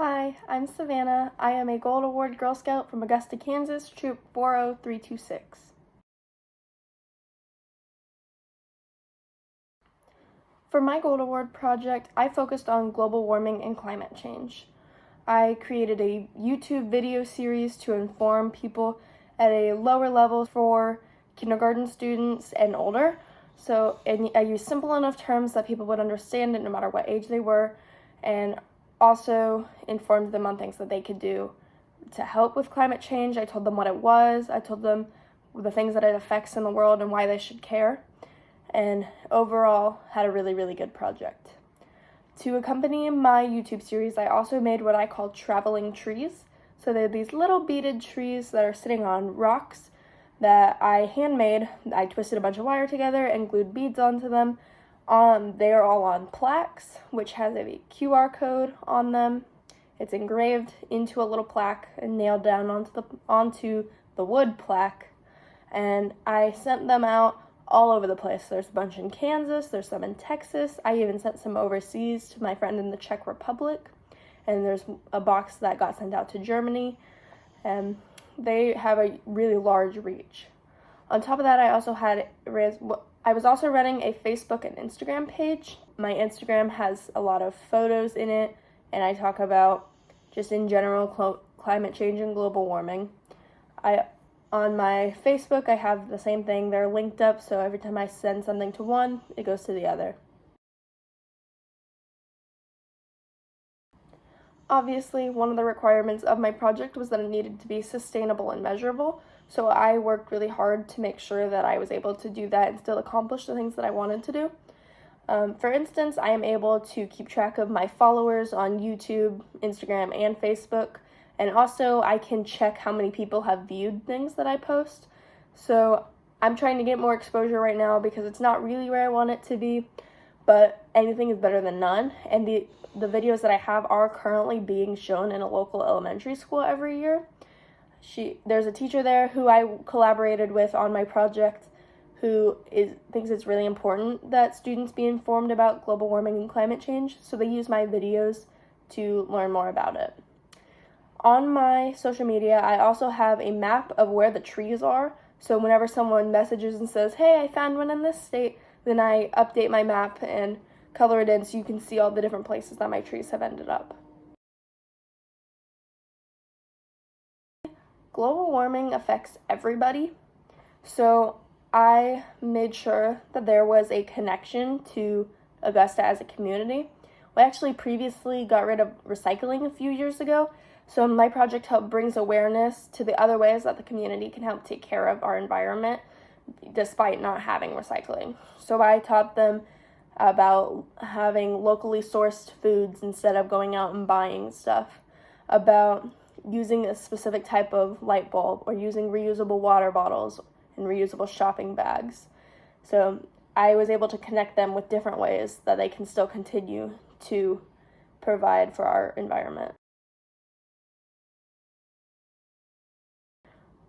Hi, I'm Savannah. I am a Gold Award Girl Scout from Augusta, Kansas, Troop 40326. For my Gold Award project, I focused on global warming and climate change. I created a YouTube video series to inform people at a lower level for kindergarten students and older. And I used simple enough terms that people would understand it no matter what age they were, and also informed them on things that they could do to help with climate change. I told them what it was. I told them the things that it affects in the world and why they should care. And overall, had a really, really good project. To accompany my YouTube series, I also made what I call traveling trees. So they're these little beaded trees that are sitting on rocks that I handmade. I twisted a bunch of wire together and glued beads onto them. They are all on plaques, which has a QR code on them. It's engraved into a little plaque and nailed down onto the wood plaque. And I sent them out all over the place. There's a bunch in Kansas, there's some in Texas. I even sent some overseas to my friend in the Czech Republic. And there's a box that got sent out to Germany. And they have a really large reach. On top of that, I was also running a Facebook and Instagram page. My Instagram has a lot of photos in it, and I talk about just in general climate change and global warming. On my Facebook, I have the same thing. They're linked up, so every time I send something to one, it goes to the other. Obviously, one of the requirements of my project was that it needed to be sustainable and measurable, so I worked really hard to make sure that I was able to do that and still accomplish the things that I wanted to do. For instance, I am able to keep track of my followers on YouTube, Instagram, and Facebook, and also I can check how many people have viewed things that I post. So I'm trying to get more exposure right now because it's not really where I want it to be, but anything is better than none. And the videos that I have are currently being shown in a local elementary school every year. There's a teacher there who I collaborated with on my project who thinks it's really important that students be informed about global warming and climate change, so they use my videos to learn more about it. On my social media, I also have a map of where the trees are, so whenever someone messages and says, "Hey, I found one in this state," then I update my map and color it in so you can see all the different places that my trees have ended up. Global warming affects everybody, so I made sure that there was a connection to Augusta as a community. We actually previously got rid of recycling a few years ago, so my project brings awareness to the other ways that the community can help take care of our environment despite not having recycling. So I taught them about having locally sourced foods instead of going out and buying stuff, about using a specific type of light bulb or using reusable water bottles and reusable shopping bags. So I was able to connect them with different ways that they can still continue to provide for our environment.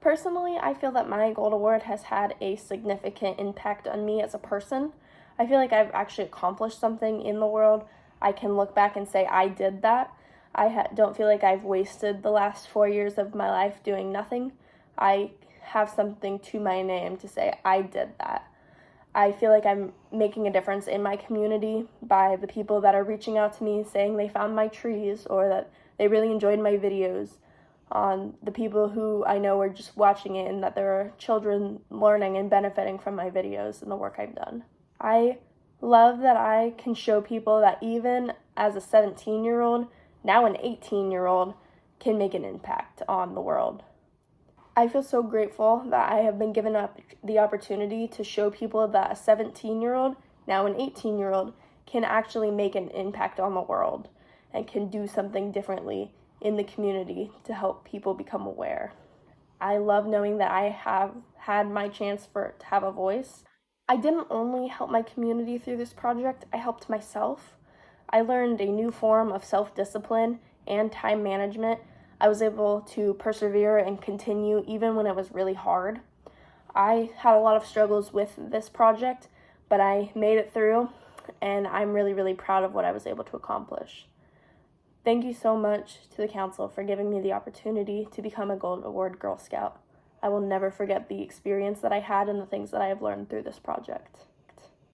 Personally, I feel that my Gold Award has had a significant impact on me as a person. I feel like I've actually accomplished something in the world. I can look back and say I did that. I don't feel like I've wasted the last 4 years of my life doing nothing. I have something to my name to say I did that. I feel like I'm making a difference in my community by the people that are reaching out to me saying they found my trees or that they really enjoyed my videos, on the people who I know are just watching it and that there are children learning and benefiting from my videos and the work I've done. I love that I can show people that even as a 17-year-old, now an 18-year-old, can make an impact on the world. I feel so grateful that I have been given the opportunity to show people that a 17-year-old, now an 18-year-old, can actually make an impact on the world and can do something differently in the community to help people become aware. I love knowing that I have had my chance to have a voice. I didn't only help my community through this project, I helped myself. I learned a new form of self-discipline and time management. I was able to persevere and continue even when it was really hard. I had a lot of struggles with this project, but I made it through, and I'm really, really proud of what I was able to accomplish. Thank you so much to the council for giving me the opportunity to become a Gold Award Girl Scout. I will never forget the experience that I had and the things that I have learned through this project.